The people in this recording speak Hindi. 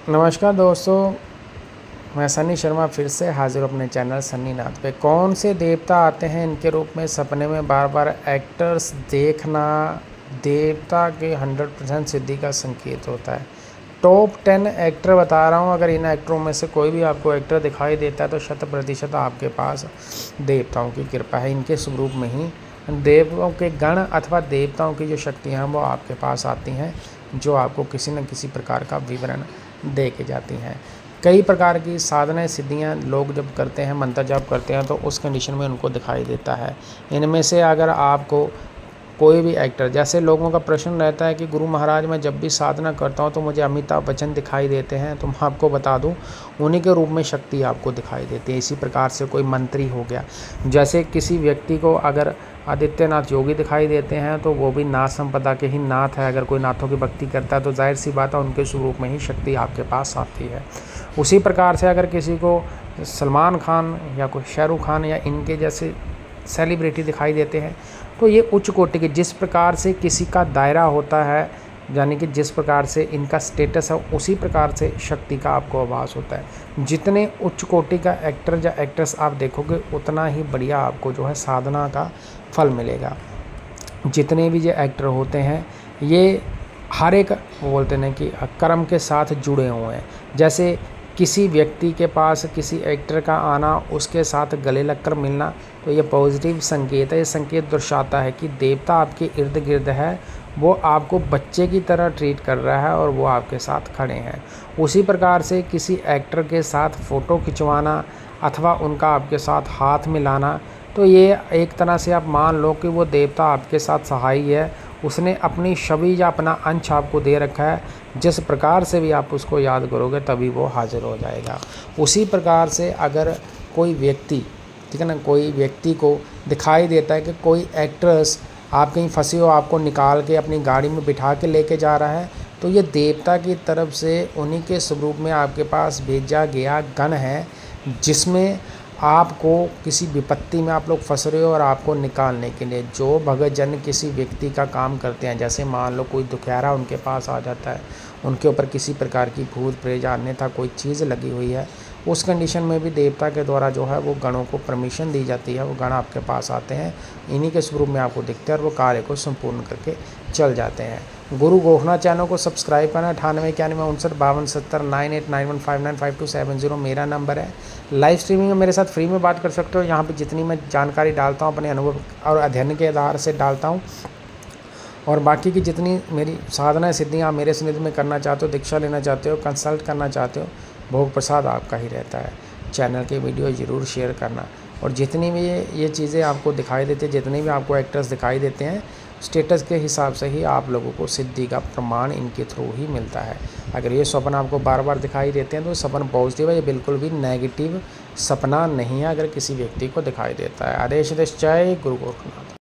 नमस्कार दोस्तों, मैं सन्नी शर्मा फिर से हाज़िर अपने चैनल सन्नी नाथ पे। कौन से देवता आते हैं इनके रूप में सपने में बार बार एक्टर्स देखना देवता के 100% सिद्धि का संकेत होता है। टॉप 10 एक्टर बता रहा हूँ। अगर इन एक्टरों में से कोई भी आपको एक्टर दिखाई देता है तो 100% आपके पास देवताओं की कृपा है। इनके स्वरूप में ही देवों के गण अथवा देवताओं की जो शक्तियाँ हैं वो आपके पास आती हैं, जो आपको किसी न किसी प्रकार का विवरण दे के जाती हैं। कई प्रकार की साधनाएं सिद्धियां लोग जब करते हैं, मंत्र जाप करते हैं, तो उस कंडीशन में उनको दिखाई देता है। इनमें से अगर आपको कोई भी एक्टर, जैसे लोगों का प्रश्न रहता है कि गुरु महाराज मैं जब भी साधना करता हूं तो मुझे अमिताभ बच्चन दिखाई देते हैं, तो मैं आपको बता दूं उन्हीं के रूप में शक्ति आपको दिखाई देती है। इसी प्रकार से कोई मंत्री हो गया, जैसे किसी व्यक्ति को अगर आदित्यनाथ योगी दिखाई देते हैं तो वो भी नाथ संपदा के ही नाथ है। अगर कोई नाथों की भक्ति करता है तो जाहिर सी बात है उनके स्वरूप में ही शक्ति आपके पास आती है। उसी प्रकार से अगर किसी को सलमान खान या कोई शाहरुख खान या इनके जैसे सेलिब्रिटी दिखाई देते हैं तो ये उच्च कोटि के, जिस प्रकार से किसी का दायरा होता है, यानी कि जिस प्रकार से इनका स्टेटस है उसी प्रकार से शक्ति का आपको आभास होता है। जितने उच्च कोटि का एक्टर या एक्ट्रेस आप देखोगे उतना ही बढ़िया आपको जो है साधना का फल मिलेगा। जितने भी ये एक्टर होते हैं ये हर एक बोलते हैं कि कर्म के साथ जुड़े हुए हैं। जैसे किसी व्यक्ति के पास किसी एक्टर का आना, उसके साथ गले लगकर मिलना, तो ये पॉजिटिव संकेत है। ये संकेत दर्शाता है कि देवता आपके इर्द गिर्द है, वो आपको बच्चे की तरह ट्रीट कर रहा है और वो आपके साथ खड़े हैं। उसी प्रकार से किसी एक्टर के साथ फ़ोटो खिंचवाना अथवा उनका आपके साथ हाथ मिलाना, तो ये एक तरह से आप मान लो कि वो देवता आपके साथ सहाई है। उसने अपनी छवि या अपना अंश आपको दे रखा है, जिस प्रकार से भी आप उसको याद करोगे तभी वो हाजिर हो जाएगा। उसी प्रकार से अगर कोई व्यक्ति, ठीक है ना, कोई व्यक्ति को दिखाई देता है कि कोई एक्ट्रेस आप कहीं फंसी हो, आपको निकाल के अपनी गाड़ी में बिठा के लेके जा रहा है, तो ये देवता की तरफ से उन्हीं के स्वरूप में आपके पास भेजा गया गण है, जिसमें आपको किसी विपत्ति में आप लोग फंस रहे हो और आपको निकालने के लिए जो भगत जन किसी व्यक्ति का काम करते हैं। जैसे मान लो कोई दुखियारा उनके पास आ जाता है, उनके ऊपर किसी प्रकार की भूत प्रेत अन्यथा कोई चीज़ लगी हुई है, उस कंडीशन में भी देवता के द्वारा जो है वो गणों को परमिशन दी जाती है। वो गण आपके पास आते हैं, इन्हीं के स्वरूप में आपको दिखते हैं और वो कार्य को संपूर्ण करके चल जाते हैं। गुरु गोखना चैनल को सब्सक्राइब करना। 98915989159527 मेरा नंबर है। लाइव स्ट्रीमिंग में मेरे साथ फ्री में बात कर सकते हो। यहाँ पे जितनी मैं जानकारी डालता हूँ अपने अनुभव और अध्ययन के आधार से डालता हूँ, और बाकी की जितनी मेरी साधना सिद्धियाँ आप मेरे सानिध्य में करना चाहते हो, दीक्षा लेना चाहते हो, कंसल्ट करना चाहते हो, भोग प्रसाद आपका ही रहता है। चैनल के वीडियो ज़रूर शेयर करना। और जितनी भी ये चीज़ें आपको दिखाई देती है, जितने भी आपको एक्टर्स दिखाई देते हैं, स्टेटस के हिसाब से ही आप लोगों को सिद्धि का प्रमाण इनके थ्रू ही मिलता है। अगर ये सपना आपको बार बार दिखाई देते हैं तो सपना पॉजिटिव है, ये बिल्कुल भी नेगेटिव सपना नहीं है अगर किसी व्यक्ति को दिखाई देता है। आदेश जय गुरु गोरखनाथ।